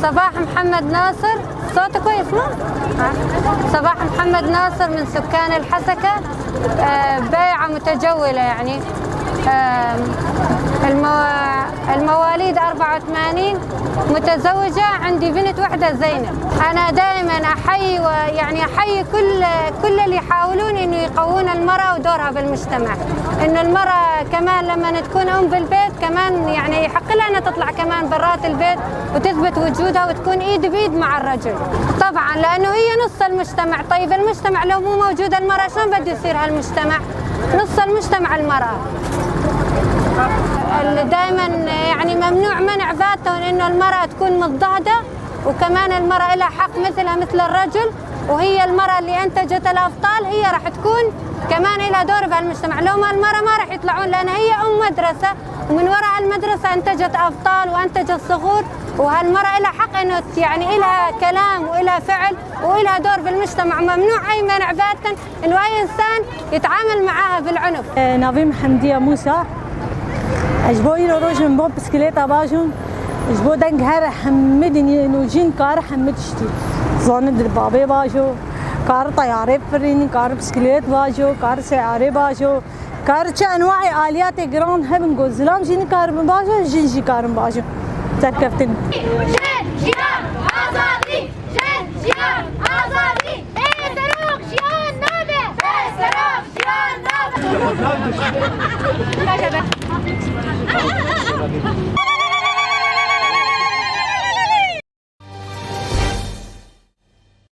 صباح محمد ناصر. صوته كويس ما؟ صباح محمد ناصر من سكان الحسكة، بائعة متجولة يعني. المواليد 84، متزوجة، عندي بنت واحدة زينب. أنا دائما أحيي أحيي كل اللي يحاولون إنه يقوون المرأة ودورها بالمجتمع. إنه المرأة كمان لما تكون أم بالبيت كمان يعني يحق لها أنها تطلع كمان برات البيت وتثبت وجودها وتكون إيد بإيد مع الرجل. طبعا لأنه هي نص المجتمع. طيب المجتمع لو مو موجودة المرأة شلون بده يصير هالمجتمع؟ نص المجتمع المرأة. دائما يعني ممنوع منع باتة انه المرأة تكون مضطهدة، وكمان المرأة لها حق مثلها مثل الرجل، وهي المرأة اللي انتجت الابطال هي راح تكون كمان لها دور بهالمجتمع. لو ما المرأة ما راح يطلعون، لان هي ام مدرسة، ومن وراء المدرسة انتجت ابطال وانتجت صغور، وهالمرأة لها حق انه يعني لها كلام ولها فعل ولها دور بالمجتمع. ممنوع اي منع باتا انه اي انسان يتعامل معها بالعنف. نافين حمدية موسى. اجبو إلو روج من بوم بسكليتا باجون اجبو دنگ هر حمدني نوجين كار حمد شتي زون دربابي باجو كار طيارة فرين كار بسكليت باجو كار سيارة باجو كار انواع آليات جراند هبن جوزلام جين كار باجو جين كار باجو تركفتن. شيان آزادی، شیان آزادی، صاروخ شیان نابه، صاروخ شیان نابه.